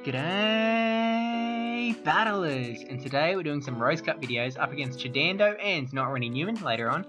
G'day battlers, and today we're doing some Rose Cup videos up against Chadando and NotRandyN3wman later on.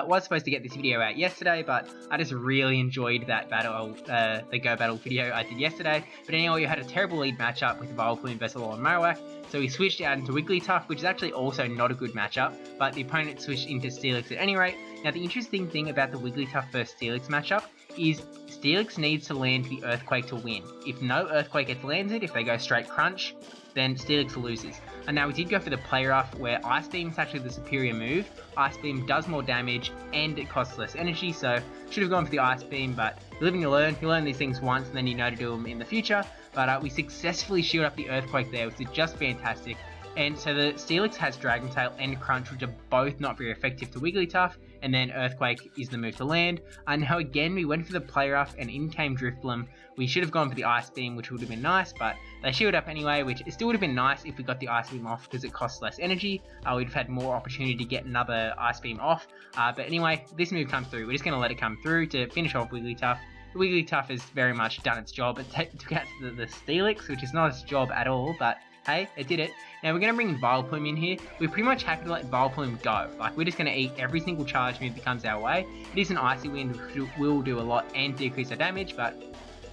Was supposed to get this video out yesterday, but I just really enjoyed that battle, the Go Battle video I did yesterday. But anyway, we had a terrible lead matchup with Vileplume versus Alolan Marowak, so we switched out into Wigglytuff, which is actually also not a good matchup, but the opponent switched into Steelix at any rate. Now the interesting thing about the Wigglytuff versus Steelix matchup is Steelix needs to land the Earthquake to win. If no Earthquake gets landed, if they go straight Crunch, then Steelix loses. And now we did go for the Play Rough, where Ice Beam is actually the superior move. Ice Beam does more damage and it costs less energy, so should have gone for the Ice Beam, but you live and you learn. You learn these things once and then you know to do them in the future. But we successfully shield up the Earthquake there, which is just fantastic. And so the Steelix has Dragon Tail and Crunch, which are both not very effective to Wigglytuff, and then Earthquake is the move to land. Now again, we went for the Play Rough, and in came Drifblim. We should have gone for the Ice Beam, which would have been nice, but they shielded up anyway, which still would have been nice if we got the Ice Beam off, because it costs less energy. We'd have had more opportunity to get another Ice Beam off, but anyway, this move comes through. We're just going to let it come through to finish off Wigglytuff. Wigglytuff has very much done its job. It took out the Steelix, which is not its job at all, but hey, it did it. Now we're going to bring Vileplume in here. We're pretty much happy to let Vileplume go. Like, we're just going to eat every single charge move that comes our way. It is an Icy Wind, which will do a lot and decrease our damage, but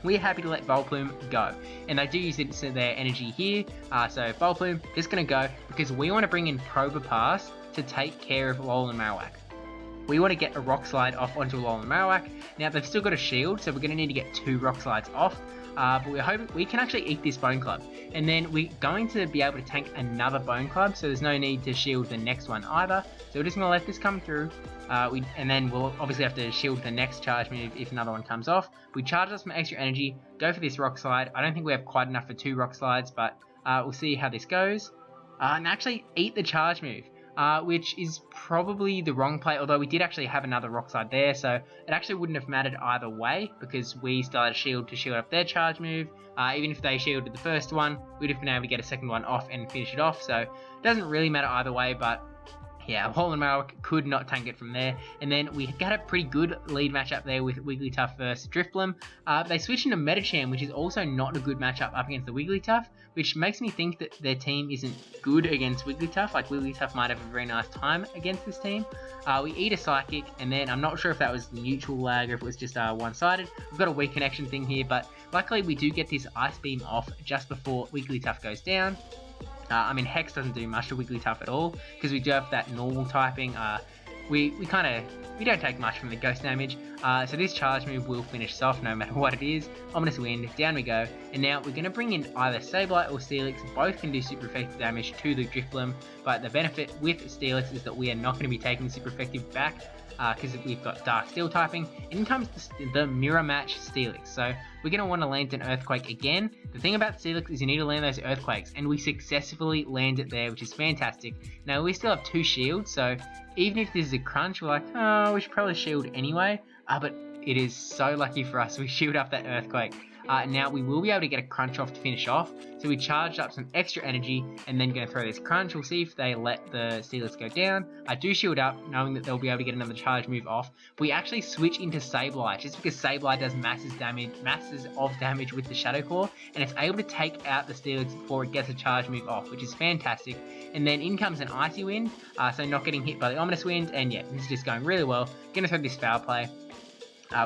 we're happy to let Vileplume go. And they do use their energy here, so Vileplume just going to go because we want to bring in Probopass to take care of Alolan Marowak. We want to get a Rock Slide off onto Alolan Marowak. Now they've still got a shield, so we're going to need to get 2 Rock Slides off. But we're hoping we can actually eat this Bone Club, and then we're going to be able to tank another Bone Club, so there's no need to shield the next one either. So we're just going to let this come through, and then we'll obviously have to shield the next charge move if another one comes off. We charge us some extra energy, go for this Rock Slide. I don't think we have quite enough for 2 Rock Slides, but we'll see how this goes. And actually eat the charge move. Which is probably the wrong play, although we did actually have another Rock Slide there, so it actually wouldn't have mattered either way, because we still had a shield to shield up their charge move. Even if they shielded the first one, we'd have been able to get a second one off and finish it off, so it doesn't really matter either way, but yeah, Alolan Marowak could not tank it from there. And then we got a pretty good lead matchup there with Wigglytuff versus Drifblim. They switched into Medicham, which is also not a good matchup up against the Wigglytuff, which makes me think that their team isn't good against Wigglytuff. Like, Wigglytuff might have a very nice time against this team. We eat a Psychic, and then I'm not sure if that was neutral lag or if it was just one-sided. We've got a weak connection thing here, but luckily we do get this Ice Beam off just before Wigglytuff goes down. I mean, Hex doesn't do much to Wigglytuff at all, because we do have that normal typing. We don't take much from the ghost damage, so this charge move will finish us off no matter what it is. Ominous Wind, down we go, and now we're going to bring in either Sableye or Steelix. Both can do super effective damage to the Drifblim, but the benefit with Steelix is that we are not going to be taking super effective back, because we've got Dark Steel typing. In comes the Mirror Match Steelix, so we're going to want to land an Earthquake again. The thing about Steelix is you need to land those Earthquakes, and we successfully land it there, which is fantastic. Now we still have 2 shields, so even if this is a crunch, we're like, oh, we should probably shield anyway, but it is so lucky for us, we shield up that Earthquake. Now we will be able to get a crunch off to finish off, so we charged up some extra energy and then going to throw this crunch. We'll see if they let the Steelix go down. I do shield up, knowing that they'll be able to get another charge move off. We actually switch into Sableye, just because Sableye does masses of damage with the Shadow Claw, and it's able to take out the Steelix before it gets a charge move off, which is fantastic. And then in comes an Icy Wind, so not getting hit by the Ominous Wind, and yeah, this is just going really well. Going to throw this Foul Play,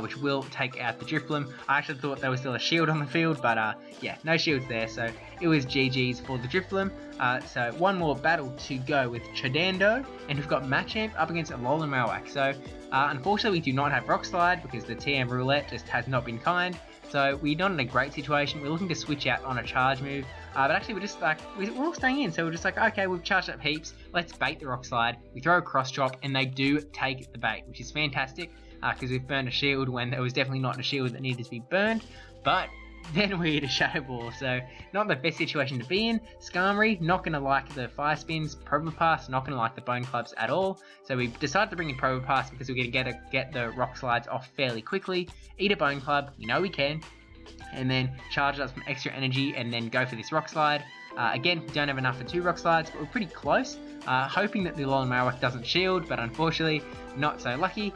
which will take out the Drifblim. I actually thought there was still a shield on the field, but yeah, no shields there, so it was GG's for the Drifblim. So one more battle to go with Chadando, and we've got Machamp up against Alolan Marowak. So unfortunately we do not have Rock Slide, because the TM roulette just has not been kind. So we're not in a great situation. We're looking to switch out on a charge move, but actually we're just like, we're all staying in, so we're just like, okay, we've charged up heaps, let's bait the Rock Slide. We throw a Cross Chop, and they do take the bait, which is fantastic, because we've burned a shield when there was definitely not a shield that needed to be burned, but then we hit a Shadow Ball, so not the best situation to be in. Skarmory, not going to like the Fire Spins. Probopass, not going to like the Bone Clubs at all, so we decided to bring in Probopass because we're going to get the Rock Slides off fairly quickly. Eat a Bone Club, we know we can, and then charge up some extra energy and then go for this Rock Slide. Again, we don't have enough for 2 rock slides, but we're pretty close. Hoping that the Alolan Marowak doesn't shield, but unfortunately, not so lucky.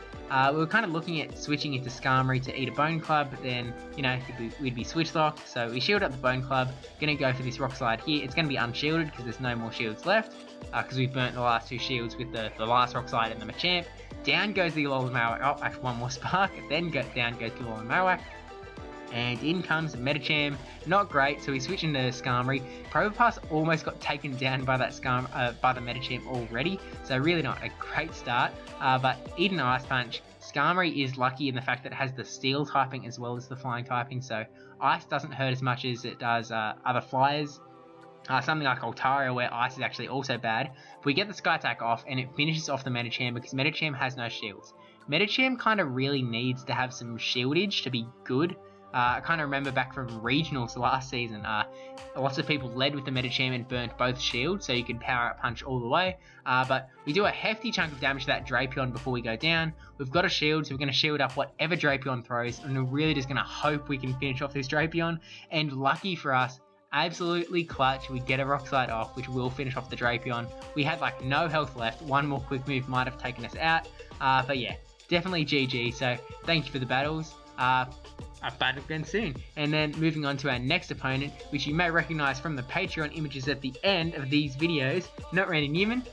We were kind of looking at switching into Skarmory to eat a Bone Club, but then, you know, we'd be switch locked, so we shield up the Bone Club. Gonna go for this rock slide here. It's gonna be unshielded because there's no more shields left, because we burnt the last 2 shields with the last rock slide and the Machamp. Down goes the Alolan Marowak. Oh, actually one more spark. Then down goes the Alolan Marowak. And in comes Medicham. Not great, so we switch into Skarmory. Probopass almost got taken down by that by the Medicham already, so really not a great start. But eating Ice Punch, Skarmory is lucky in the fact that it has the Steel typing as well as the Flying typing, so Ice doesn't hurt as much as it does other flyers. Something like Altaria, where Ice is actually also bad. But we get the Sky Attack off, and it finishes off the Medicham because Medicham has no shields. Medicham kind of really needs to have some shieldage to be good. I kind of remember back from regionals last season, lots of people led with the Medicham and burnt both shields, so you could power up punch all the way. But we do a hefty chunk of damage to that Drapion before we go down. We've got a shield, so we're going to shield up whatever Drapion throws, and we're really just going to hope we can finish off this Drapion. And lucky for us, absolutely clutch, we get a Rock Slide off, which will finish off the Drapion. We had like no health left, one more quick move might have taken us out. But yeah, definitely GG, so thank you for the battles. I'll battle again soon. And then moving on to our next opponent, which you may recognize from the Patreon images at the end of these videos, NotRandyN3wman.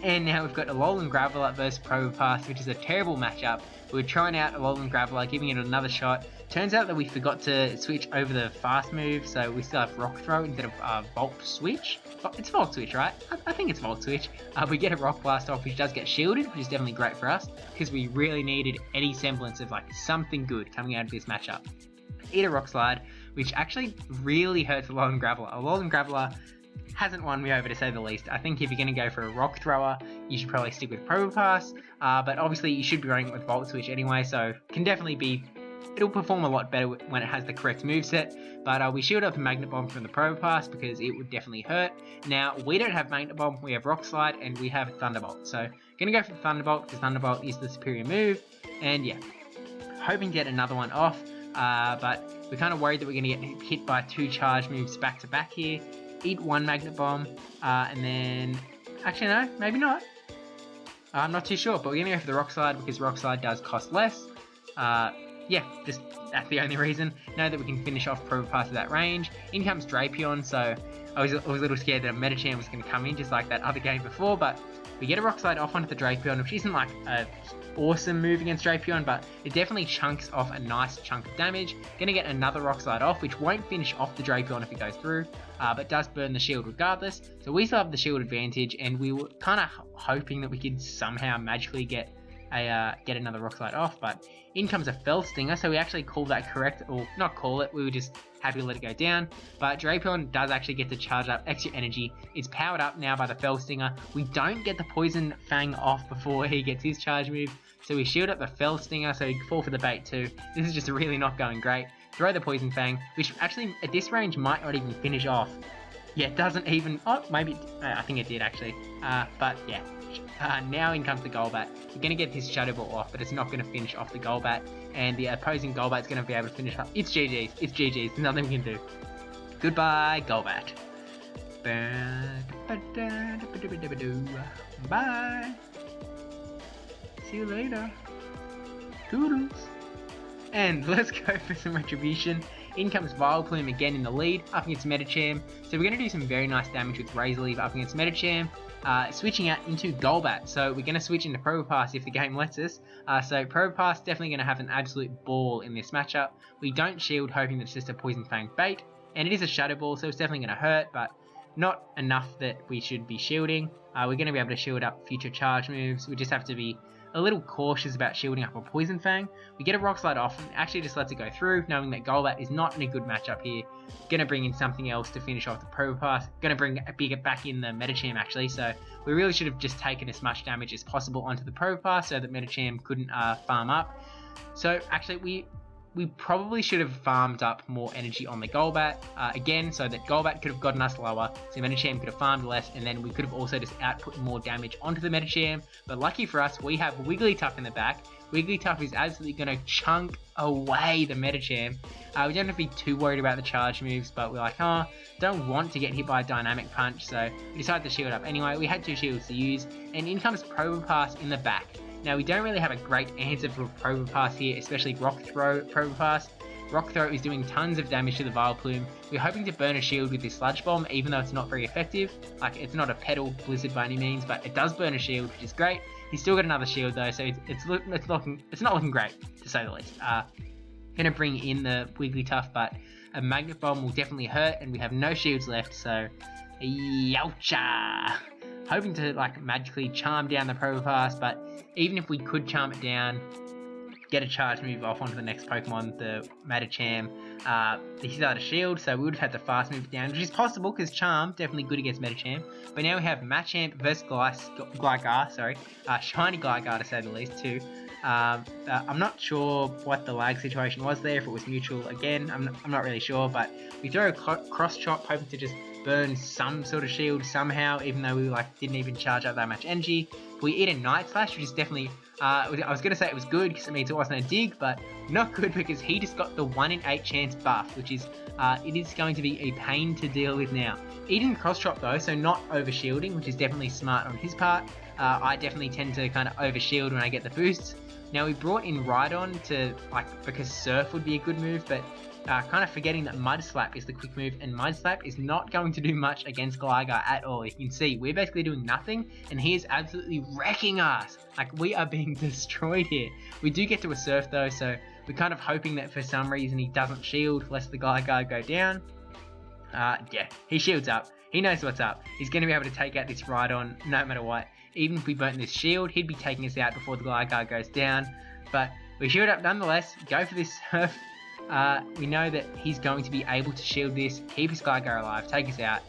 And now we've got Alolan Graveler versus Probopass, which is a terrible matchup. We were trying out Alolan Graveler, giving it another shot. Turns out that we forgot to switch over the fast move, so we still have Rock Throw instead of Volt Switch. It's Volt Switch, right? I think it's Volt Switch. We get a Rock Blast off, which does get shielded, which is definitely great for us, because we really needed any semblance of like something good coming out of this matchup. Eat a Rock Slide, which actually really hurts Alolan Graveler. Alolan Graveler hasn't won me over, to say the least. I think if you're going to go for a Rock Thrower, you should probably stick with Probopass, but obviously you should be running with Volt Switch anyway, so can definitely be... It'll perform a lot better when it has the correct moveset, but we shield up the Magnet Bomb from the Probopass because it would definitely hurt. Now, we don't have Magnet Bomb, we have Rock Slide, and we have Thunderbolt. So, gonna go for the Thunderbolt because Thunderbolt is the superior move, and yeah, hoping to get another one off, but we're kind of worried that we're gonna get hit by 2 charge moves back to back here. Eat 1 Magnet Bomb, and then, actually no, maybe not. I'm not too sure, but we're gonna go for the Rock Slide because Rock Slide does cost less. Yeah, just that's the only reason. Know that we can finish off Probopass at that range. In comes Drapion, so I was a little scared that a Medicham was going to come in just like that other game before, but we get a Rock Slide off onto the Drapion, which isn't like a awesome move against Drapion, but it definitely chunks off a nice chunk of damage. Gonna get another Rock Slide off, which won't finish off the Drapion if it goes through, but does burn the shield regardless. So we still have the shield advantage, and we were kind of hoping that we could somehow magically get another Rock Slide off, but in comes a Fell Stinger, so we actually called that correct, or not call it, we were just happy to let it go down. But Drapion does actually get to charge up extra energy. It's powered up now by the Fell Stinger. We don't get the Poison Fang off before he gets his charge move, so we shield up the Fell Stinger, so he can fall for the bait too. This is just really not going great. Throw the Poison Fang, which actually at this range might not even finish off. Yeah, it doesn't even, oh, maybe, I think it did actually, but yeah. Now in comes the Golbat. We're going to get his Shadow Ball off, but it's not going to finish off the Golbat, and the opposing Golbat's going to be able to finish up. It's GG's, there's nothing we can do. Goodbye, Golbat. Bye. See you later. Toodles. And let's go for some Retribution. In comes Vileplume again in the lead, up against Medicham. So we're going to do some very nice damage with Razor Leaf up against Medicham. Switching out into Golbat, so we're going to switch into Probopass if the game lets us. So Probopass definitely going to have an absolute ball in this matchup. We don't shield, hoping that it's just a Poison Fang bait, and it is a Shadow Ball, so it's definitely going to hurt, but not enough that we should be shielding. We're going to be able to shield up future charge moves. We just have to be a little cautious about shielding up a Poison Fang. We get a Rock Slide off and actually just lets it go through, knowing that Golbat is not in a good matchup here. Gonna bring in something else to finish off the Probopass. Gonna bring back in the Medicham actually, so we really should have just taken as much damage as possible onto the Probopass so that Medicham couldn't farm up. So actually we probably should have farmed up more energy on the Golbat, again, so that Golbat could have gotten us lower, so Medicham could have farmed less, and then we could have also just output more damage onto the Medicham. But lucky for us, we have Wigglytuff in the back, Wigglytuff is absolutely going to chunk away the Medicham. We don't have to be too worried about the charge moves, but we're like, oh, don't want to get hit by a dynamic punch, so we decided to shield up anyway. We had 2 shields to use, and in comes Probopass in the back. Now, we don't really have a great answer for Probopass here, especially Rock Throw Probopass. Rock Throw is doing tons of damage to the Vileplume. We're hoping to burn a shield with this Sludge Bomb, even though it's not very effective. Like, it's not a Petal Blizzard by any means, but it does burn a shield, which is great. He's still got another shield though, so it's not looking great, to say the least. Gonna bring in the Wigglytuff, but a Magnet Bomb will definitely hurt, and we have no shields left, so yowcha! Hoping to like magically charm down the Probopass, but even if we could charm it down, get a charge move off onto the next Pokemon, the Medicham, he's out of shield, so we would have had to fast move it down, which is possible because Charm, definitely good against Medicham. But now we have Machamp versus Gligar, Shiny Gligar to say the least too. I'm not sure what the lag situation was there, if it was mutual again, I'm not really sure, but we throw a Cross Chop hoping to just burn some sort of shield somehow, even though we like didn't even charge up that much energy. We eat a Night Slash, which is definitely, I was going to say it was good because it means it wasn't a dig, but not good because he just got the 1 in 8 chance buff, which is, it is going to be a pain to deal with now. Eating Cross Chop though, so not over shielding, which is definitely smart on his part. I definitely tend to kind of over shield when I get the boosts. Now we brought in Rhydon to, like, because Surf would be a good move, but kind of forgetting that Mud Slap is the quick move, and Mud Slap is not going to do much against Gligar at all. You can see, we're basically doing nothing, and he is absolutely wrecking us. Like, we are being destroyed here. We do get to a Surf though, so we're kind of hoping that for some reason he doesn't shield, lest the Gligar go down. Yeah, he shields up. He knows what's up. He's going to be able to take out this Rhydon no matter what. Even if we burnt this shield, he'd be taking us out before the Gligar goes down. But we shield up nonetheless, go for this Surf. We know that he's going to be able to shield this, keep his Gligar alive, take us out.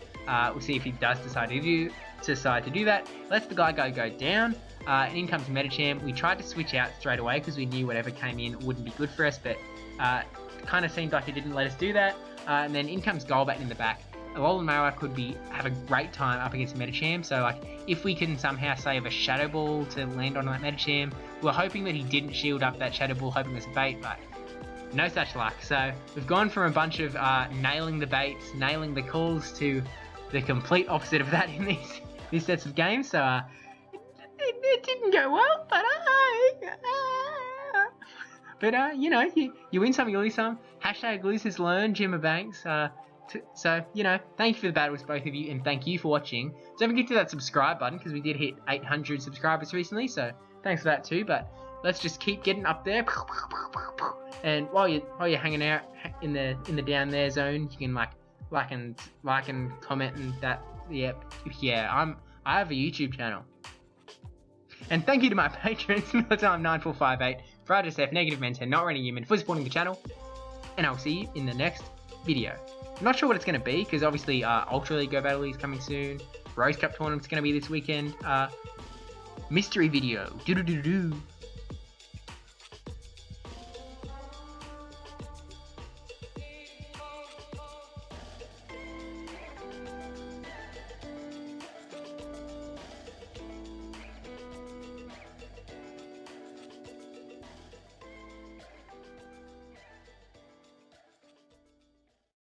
We'll see if he does decide to do that. Lets the Gligar go down, and in comes Medicham. We tried to switch out straight away because we knew whatever came in wouldn't be good for us, but kind of seemed like he didn't let us do that. And then in comes Golbat in the back. Alolan Marowak could have a great time up against Medicham, so like if we can somehow save a Shadow Ball to land on that Medicham, we're hoping that he didn't shield up that Shadow Ball, hoping it was a bait, but no such luck. So we've gone from a bunch of nailing the baits, nailing the calls, to the complete opposite of that in these sets of games. So it didn't go well, but you know, you win some, you lose some. Hashtag losers learn, Jimmer Banks. So, you know, thank you for the battles, both of you, and thank you for watching. Don't forget to hit that subscribe button, because we did hit 800 subscribers recently, so thanks for that too. But let's just keep getting up there. And while you're hanging out in the down there zone, you can like and comment and that. Yep, yeah, I have a YouTube channel. And thank you to my patrons, Time9458, brajSF, NegativeBen10 and NotRandyN3wman for supporting the channel. And I'll see you in the next video. I'm not sure what it's going to be, because obviously Ultra League Go Battle is coming soon. Rose Cup Tournament's going to be this weekend. Mystery video. Doo-doo-doo-doo.